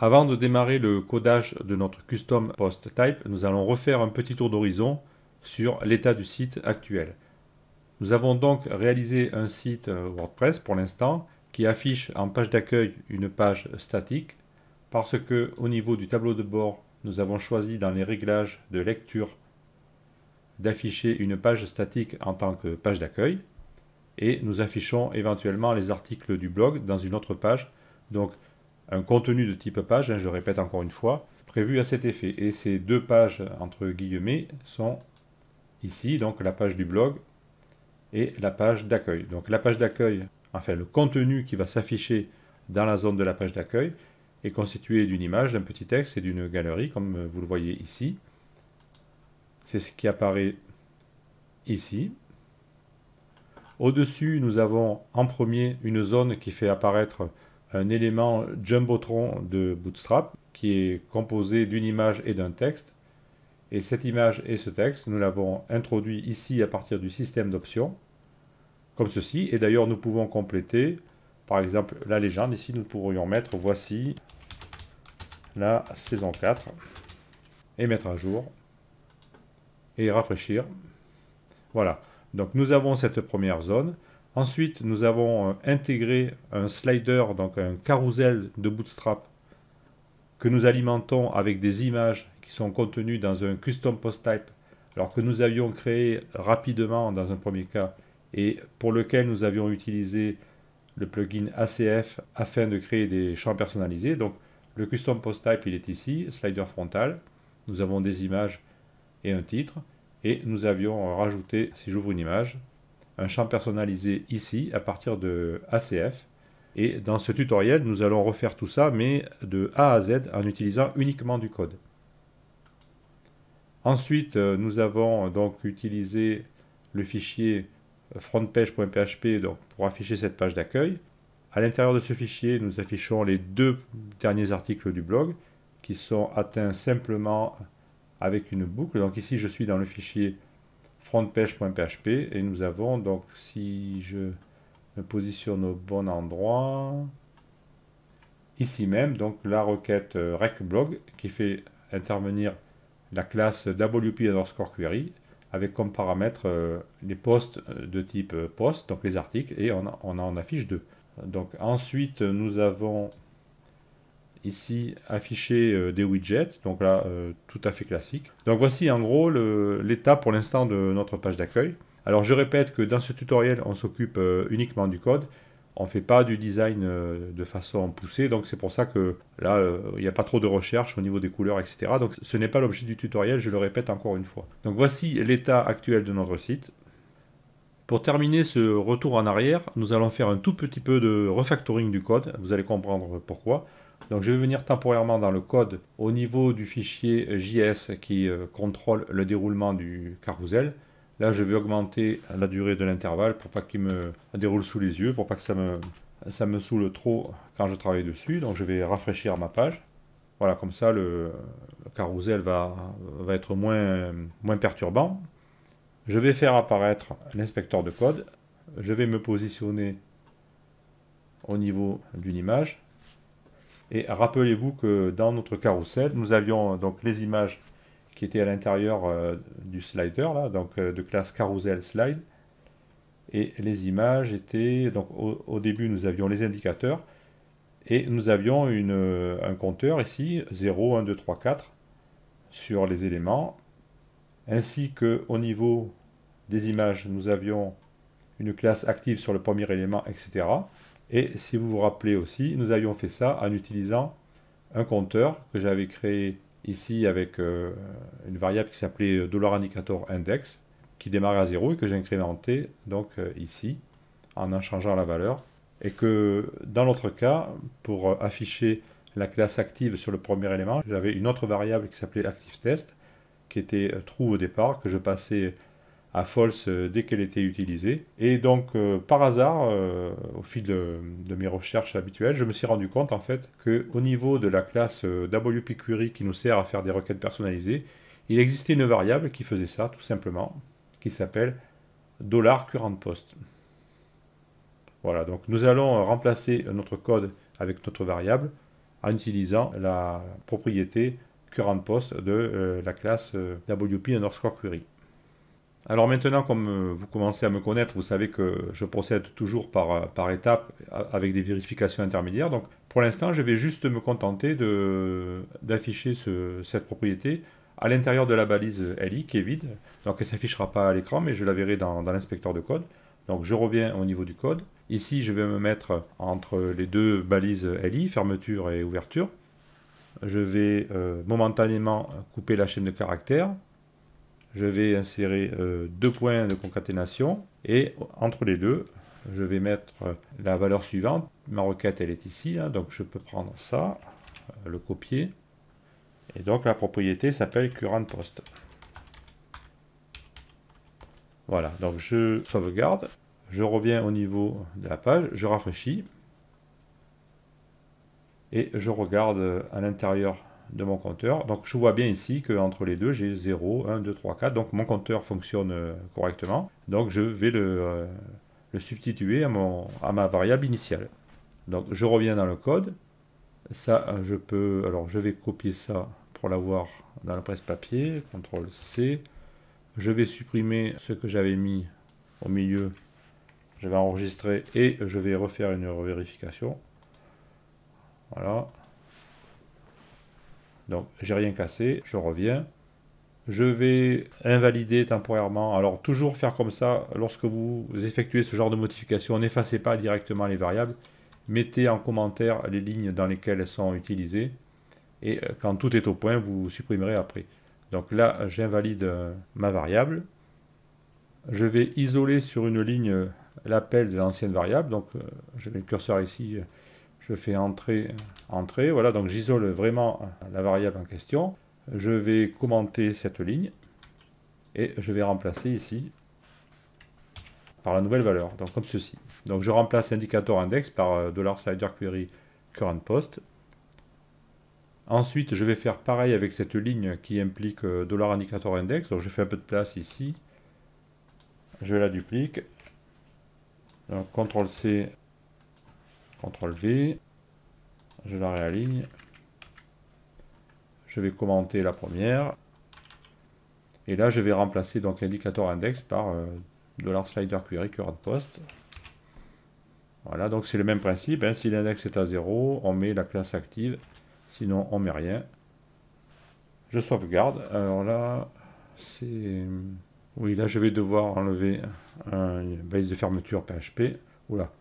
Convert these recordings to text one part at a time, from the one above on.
Avant de démarrer le codage de notre custom post type, nous allons refaire un petit tour d'horizon sur l'état du site actuel. Nous avons donc réalisé un site WordPress pour l'instant qui affiche en page d'accueil une page statique parce que au niveau du tableau de bord, nous avons choisi dans les réglages de lecture d'afficher une page statique en tant que page d'accueil et nous affichons éventuellement les articles du blog dans une autre page. Donc un contenu de type page, je répète encore une fois, prévu à cet effet. Et ces deux pages, entre guillemets, sont ici, donc la page du blog et la page d'accueil. Donc la page d'accueil, enfin le contenu qui va s'afficher dans la zone de la page d'accueil est constitué d'une image, d'un petit texte et d'une galerie, comme vous le voyez ici. C'est ce qui apparaît ici. Au-dessus, nous avons en premier une zone qui fait apparaître un élément Jumbotron de Bootstrap qui est composé d'une image et d'un texte. Et cette image et ce texte, nous l'avons introduit ici à partir du système d'options, comme ceci. Et d'ailleurs, nous pouvons compléter, par exemple, la légende. Ici, nous pourrions mettre « Voici la saison 4 » et mettre à jour et rafraîchir. Voilà. Donc, nous avons cette première zone. Ensuite, nous avons intégré un slider, donc un carrousel de Bootstrap que nous alimentons avec des images qui sont contenues dans un custom post type, alors que nous avions créé rapidement dans un premier cas et pour lequel nous avions utilisé le plugin ACF afin de créer des champs personnalisés. Donc le custom post type, il est ici, slider frontal. Nous avons des images et un titre et nous avions rajouté, si j'ouvre une image, un champ personnalisé ici à partir de ACF. Et dans ce tutoriel, nous allons refaire tout ça, mais de A à Z en utilisant uniquement du code. Ensuite, nous avons donc utilisé le fichier frontpage.php pour afficher cette page d'accueil. À l'intérieur de ce fichier, nous affichons les deux derniers articles du blog qui sont atteints simplement avec une boucle. Donc ici, je suis dans le fichier frontpage.php et nous avons donc, si je me positionne au bon endroit, ici même, donc la requête recblog qui fait intervenir la classe wp_query avec comme paramètre les posts de type post, donc les articles, et on en affiche deux. Donc ensuite, nous avons ici affiché des widgets, donc là, tout à fait classique. Donc voici en gros l'état pour l'instant de notre page d'accueil. Alors je répète que dans ce tutoriel, on s'occupe uniquement du code. On ne fait pas du design de façon poussée, donc c'est pour ça que là, il n'y a pas trop de recherche au niveau des couleurs, etc. Donc ce n'est pas l'objet du tutoriel, je le répète encore une fois. Donc voici l'état actuel de notre site. Pour terminer ce retour en arrière, nous allons faire un tout petit peu de refactoring du code, vous allez comprendre pourquoi. Donc je vais venir temporairement dans le code au niveau du fichier JS qui contrôle le déroulement du carrousel. Là, je vais augmenter la durée de l'intervalle pour pas qu'il me déroule sous les yeux, pour pas que ça me saoule trop quand je travaille dessus. Donc je vais rafraîchir ma page. Voilà, comme ça le carrousel va être moins perturbant. Je vais faire apparaître l'inspecteur de code. Je vais me positionner au niveau d'une image. Et rappelez-vous que dans notre carrousel, nous avions donc les images qui était à l'intérieur du slider, là, donc de classe carousel slide. Et les images étaient, donc au début nous avions les indicateurs, et nous avions un compteur ici, 0, 1, 2, 3, 4, sur les éléments, ainsi qu'au niveau des images, nous avions une classe active sur le premier élément, etc. Et si vous vous rappelez aussi, nous avions fait ça en utilisant un compteur que j'avais créé ici avec une variable qui s'appelait $indicator_index qui démarrait à 0 et que j'ai incrémenté donc ici en changeant la valeur et que dans l'autre cas pour afficher la classe active sur le premier élément j'avais une autre variable qui s'appelait ActiveTest qui était true au départ que je passais à false dès qu'elle était utilisée. Et donc, par hasard, au fil de mes recherches habituelles, je me suis rendu compte en fait qu'au niveau de la classe WP_Query qui nous sert à faire des requêtes personnalisées, il existait une variable qui faisait ça tout simplement, qui s'appelle $currentPost. Voilà, donc nous allons remplacer notre code avec notre variable en utilisant la propriété currentPost de la classe WP_query. Alors maintenant, comme vous commencez à me connaître, vous savez que je procède toujours par étapes avec des vérifications intermédiaires. Donc pour l'instant, je vais juste me contenter d'afficher cette propriété à l'intérieur de la balise LI qui est vide. Donc elle ne s'affichera pas à l'écran, mais je la verrai dans l'inspecteur de code. Donc je reviens au niveau du code. Ici, je vais me mettre entre les deux balises LI, fermeture et ouverture. Je vais momentanément couper la chaîne de caractères. Je vais insérer deux points de concaténation et entre les deux, je vais mettre la valeur suivante. Ma requête, elle est ici, hein, donc je peux prendre ça, le copier. Et donc la propriété s'appelle currentPost. Voilà, donc je sauvegarde, je reviens au niveau de la page, je rafraîchis et je regarde à l'intérieur de mon compteur. Donc je vois bien ici qu'entre les deux, j'ai 0, 1, 2, 3, 4. Donc mon compteur fonctionne correctement. Donc je vais le substituer à ma variable initiale. Donc je reviens dans le code. Ça, je peux... Alors je vais copier ça pour l'avoir dans le presse-papier. CTRL-C. Je vais supprimer ce que j'avais mis au milieu. Je vais enregistrer et je vais refaire une vérification. Voilà. Donc, j'ai rien cassé, je reviens. Je vais invalider temporairement. Alors, toujours faire comme ça, lorsque vous effectuez ce genre de modification, n'effacez pas directement les variables. Mettez en commentaire les lignes dans lesquelles elles sont utilisées. Et quand tout est au point, vous supprimerez après. Donc là, j'invalide ma variable. Je vais isoler sur une ligne l'appel de l'ancienne variable. Donc, je mets le curseur ici. Je fais entrée, entrée, voilà, donc j'isole vraiment la variable en question. Je vais commenter cette ligne et je vais remplacer ici par la nouvelle valeur, donc comme ceci. Donc je remplace indicator index par $slider_query currentPost. Ensuite, je vais faire pareil avec cette ligne qui implique $indicator index. Donc je fais un peu de place ici. Je la duplique. Donc CTRL-C, CTRL-V, je la réaligne, je vais commenter la première, et là je vais remplacer donc indicator index par $slider_query currentPost. Voilà, donc c'est le même principe, hein. Si l'index est à 0, on met la classe active, sinon on met rien. Je sauvegarde, alors là, c'est... Oui, là je vais devoir enlever une base de fermeture PHP. Oula.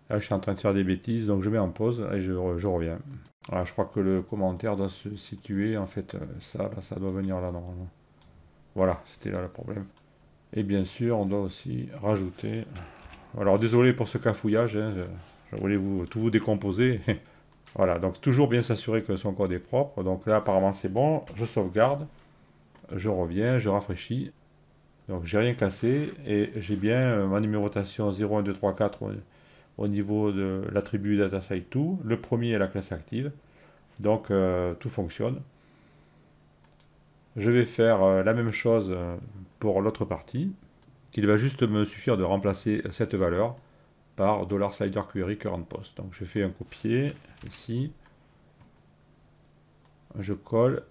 Là, je suis en train de faire des bêtises, donc je mets en pause et je reviens. Voilà, je crois que le commentaire doit se situer, en fait, ça doit venir là normalement. Voilà, c'était là le problème. Et bien sûr, on doit aussi rajouter... Alors, désolé pour ce cafouillage, hein, je voulais tout vous décomposer. Voilà, donc toujours bien s'assurer que son code est propre. Donc là, apparemment, c'est bon. Je sauvegarde, je reviens, je rafraîchis. Donc, j'ai rien cassé et j'ai bien ma numérotation 0, 1, 2, 3, 4 au niveau de l'attribut DataSite2. Le premier est la classe active. Donc, tout fonctionne. Je vais faire la même chose pour l'autre partie. Il va juste me suffire de remplacer cette valeur par $slider_query currentPost. Donc, je fais un copier ici. Je colle.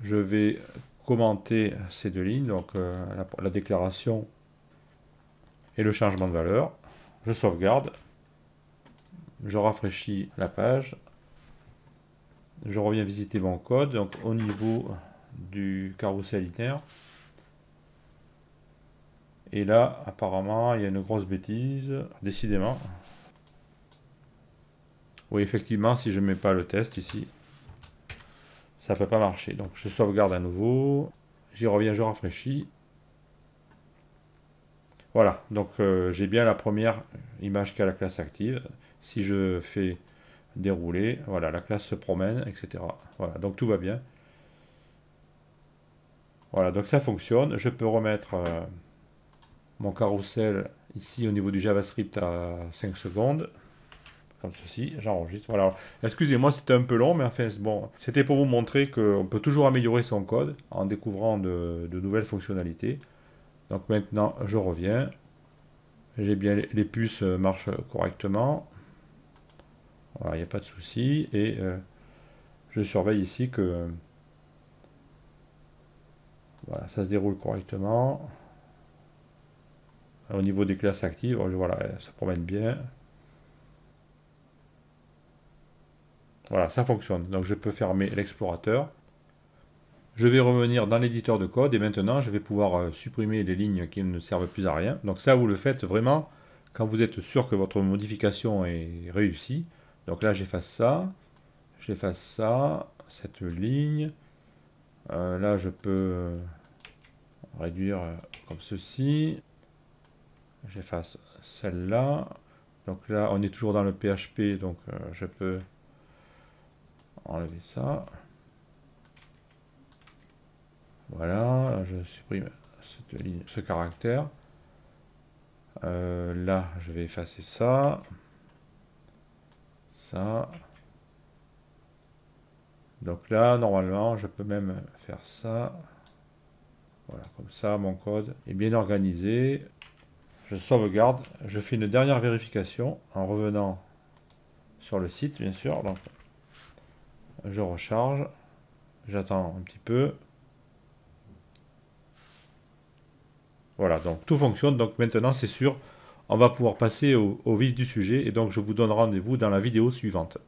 Je vais commenter ces deux lignes, donc la déclaration et le changement de valeur. Je sauvegarde. Je rafraîchis la page. Je reviens visiter mon code, donc au niveau du carrousel linéaire. Et là, apparemment, il y a une grosse bêtise, décidément. Oui, effectivement, si je ne mets pas le test ici, ça ne peut pas marcher. Donc je sauvegarde à nouveau, j'y reviens, je rafraîchis. Voilà, donc j'ai bien la première image qui a la classe active. Si je fais dérouler, voilà, la classe se promène, etc. Voilà, donc tout va bien. Voilà, donc ça fonctionne. Je peux remettre mon carrousel ici au niveau du JavaScript à 5 secondes. Comme ceci, j'enregistre. Voilà. Excusez-moi, c'était un peu long, mais enfin, bon, c'était pour vous montrer qu'on peut toujours améliorer son code en découvrant de nouvelles fonctionnalités. Donc maintenant, je reviens. J'ai bien les puces marchent correctement. Voilà, il n'y a pas de souci. Et je surveille ici que voilà, ça se déroule correctement. Au niveau des classes actives, voilà, elles se promènent bien. Voilà, ça fonctionne. Donc je peux fermer l'explorateur. Je vais revenir dans l'éditeur de code et maintenant je vais pouvoir supprimer les lignes qui ne servent plus à rien. Donc ça, vous le faites vraiment quand vous êtes sûr que votre modification est réussie. Donc là, j'efface ça, cette ligne. Là, je peux réduire comme ceci. J'efface celle-là. Donc là, on est toujours dans le PHP, donc je peux enlever ça. Voilà, là, je supprime cette ligne, ce caractère. Là, je vais effacer ça. Ça. Donc là, normalement, je peux même faire ça. Voilà, comme ça, mon code est bien organisé. Je sauvegarde. Je fais une dernière vérification en revenant sur le site, bien sûr. Donc, je recharge. J'attends un petit peu. Voilà, donc tout fonctionne. Donc maintenant, c'est sûr, on va pouvoir passer au vif du sujet. Et donc, je vous donne rendez-vous dans la vidéo suivante.